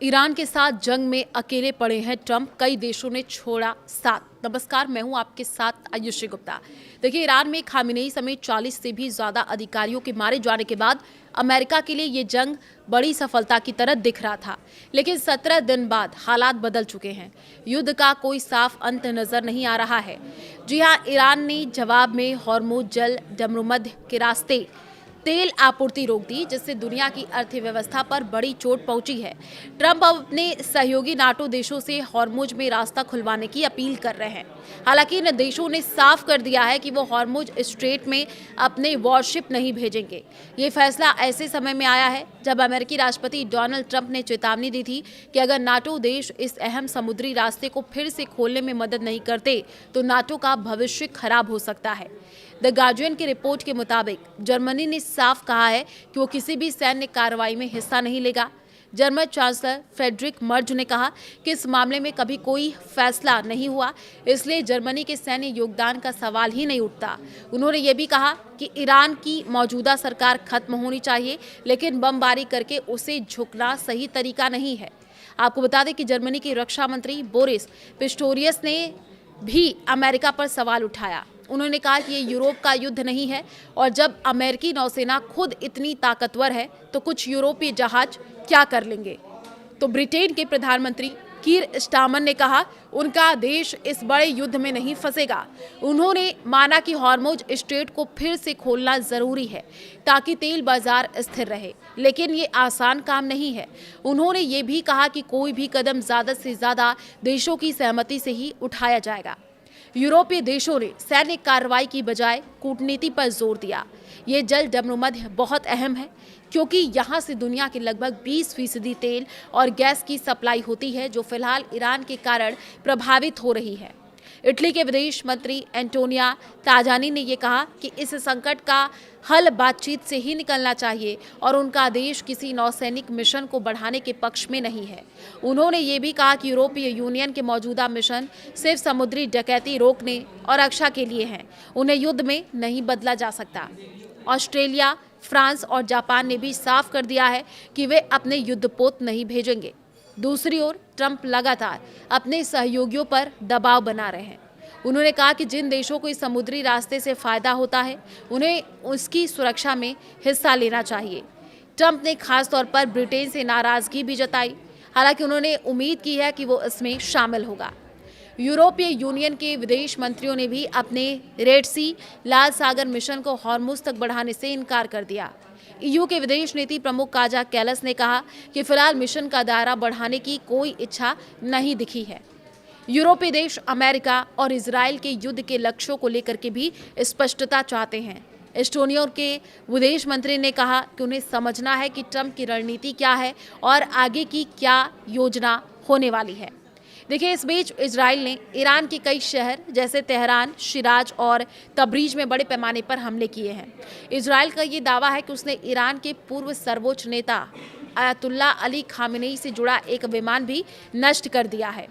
Iran के साथ जंग में अकेले पड़े हैं ट्रंप, कई देशों ने छोड़ा साथ। नमस्कार, मैं हूं आपके साथ आयुषी गुप्ता। देखिए, ईरान में खामेनेई समेत 40 से भी ज्यादा अधिकारियों के मारे जाने के बाद अमेरिका के लिए ये जंग बड़ी सफलता की तरह दिख रहा था, लेकिन 17 दिन बाद हालात बदल चुके हैं। युद्ध का कोई साफ अंत नजर नहीं आ रहा है। जी हाँ, ईरान ने जवाब में हॉर्मुज जल डमरुमध्य के रास्ते तेल आपूर्ति रोक दी, जिससे दुनिया की अर्थव्यवस्था पर बड़ी चोट पहुंची है। ट्रंप अब अपने सहयोगी नाटो देशों से हॉर्मुज में रास्ता खुलवाने की अपील कर रहे हैं। हालांकि इन देशों ने साफ कर दिया है कि वो हॉर्मुज स्ट्रेट में अपने वॉरशिप नहीं भेजेंगे। ये फैसला ऐसे समय में आया है जब अमेरिकी राष्ट्रपति डोनाल्ड ट्रंप ने चेतावनी दी थी कि अगर नाटो देश इस अहम समुद्री रास्ते को फिर से खोलने में मदद नहीं करते तो नाटो का भविष्य खराब हो सकता है। द गार्जियन की रिपोर्ट के मुताबिक जर्मनी ने साफ कहा है कि वो किसी भी सैन्य कार्रवाई में हिस्सा नहीं लेगा। जर्मन चांसलर फ्रेडरिक मर्ज ने कहा कि इस मामले में कभी कोई फैसला नहीं हुआ, इसलिए जर्मनी के सैन्य योगदान का सवाल ही नहीं उठता। उन्होंने ये भी कहा कि ईरान की मौजूदा सरकार खत्म होनी चाहिए, लेकिन बमबारी करके उसे झुकना सही तरीका नहीं है। आपको बता दें कि जर्मनी के रक्षा मंत्री बोरिस पिस्टोरियस ने भी अमेरिका पर सवाल उठाया। उन्होंने कहा कि ये यूरोप का युद्ध नहीं है, और जब अमेरिकी नौसेना खुद इतनी ताकतवर है तो कुछ यूरोपीय जहाज क्या कर लेंगे। तो ब्रिटेन के प्रधानमंत्री कीर स्टारमर ने कहा उनका देश इस बड़े युद्ध में नहीं फंसेगा। उन्होंने माना कि हॉर्मुज स्ट्रेट को फिर से खोलना जरूरी है ताकि तेल बाजार स्थिर रहे, लेकिन ये आसान काम नहीं है। उन्होंने ये भी कहा कि कोई भी कदम ज्यादा से ज्यादा देशों की सहमति से ही उठाया जाएगा। यूरोपीय देशों ने सैन्य कार्रवाई की बजाय कूटनीति पर जोर दिया। ये जल डमरुमध्य बहुत अहम है क्योंकि यहाँ से दुनिया के लगभग 20% तेल और गैस की सप्लाई होती है, जो फिलहाल ईरान के कारण प्रभावित हो रही है। इटली के विदेश मंत्री एंटोनिया ताजानी ने यह कहा कि इस संकट का हल बातचीत से ही निकलना चाहिए और उनका देश किसी नौसैनिक मिशन को बढ़ाने के पक्ष में नहीं है। उन्होंने ये भी कहा कि यूरोपीय यूनियन के मौजूदा मिशन सिर्फ समुद्री डकैती रोकने और रक्षा के लिए हैं, उन्हें युद्ध में नहीं बदला जा सकता। ऑस्ट्रेलिया, फ्रांस और जापान ने भी साफ कर दिया है कि वे अपने युद्धपोत नहीं भेजेंगे। दूसरी ओर ट्रंप लगातार अपने सहयोगियों पर दबाव बना रहे हैं। उन्होंने कहा कि जिन देशों को इस समुद्री रास्ते से फायदा होता है उन्हें उसकी सुरक्षा में हिस्सा लेना चाहिए। ट्रंप ने खास तौर पर ब्रिटेन से नाराजगी भी जताई, हालांकि उन्होंने उम्मीद की है कि वो इसमें शामिल होगा। यूरोपीय यूनियन के विदेश मंत्रियों ने भी अपने रेड सी लाल सागर मिशन को हॉर्मुज तक बढ़ाने से इनकार कर दिया। ईयू के विदेश नीति प्रमुख काजा कैलस ने कहा कि फिलहाल मिशन का दायरा बढ़ाने की कोई इच्छा नहीं दिखी है। यूरोपीय देश अमेरिका और इजराइल के युद्ध के लक्ष्यों को लेकर के भी स्पष्टता चाहते हैं। एस्टोनिया के विदेश मंत्री ने कहा कि उन्हें समझना है कि ट्रंप की रणनीति क्या है और आगे की क्या योजना होने वाली है। देखिए, इस बीच इजराइल ने ईरान के कई शहर जैसे तेहरान, शिराज और तबरीज में बड़े पैमाने पर हमले किए हैं। इजराइल का ये दावा है कि उसने ईरान के पूर्व सर्वोच्च नेता अयतुल्ला अली खामेनेई से जुड़ा एक विमान भी नष्ट कर दिया है।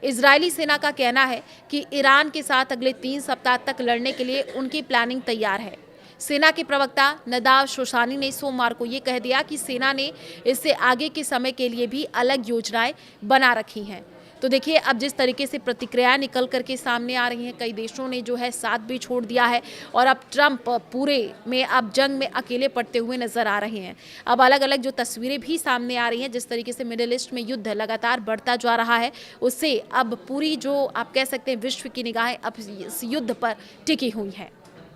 इजरायली सेना का कहना है कि ईरान के साथ अगले 3 सप्ताह तक लड़ने के लिए उनकी प्लानिंग तैयार है। सेना के प्रवक्ता नदाव शोशानी ने सोमवार को ये कह दिया कि सेना ने इससे आगे के समय के लिए भी अलग योजनाएं बना रखी हैं। तो देखिए, अब जिस तरीके से प्रतिक्रियाएं निकल करके सामने आ रही हैं, कई देशों ने जो है साथ भी छोड़ दिया है और अब ट्रंप पूरे में अब जंग में अकेले पड़ते हुए नजर आ रहे हैं। अब अलग अलग जो तस्वीरें भी सामने आ रही हैं, जिस तरीके से मिडिल ईस्ट में युद्ध लगातार बढ़ता जा रहा है, उससे अब पूरी जो आप कह सकते हैं विश्व की निगाहें अब इस युद्ध पर टिकी हुई हैं।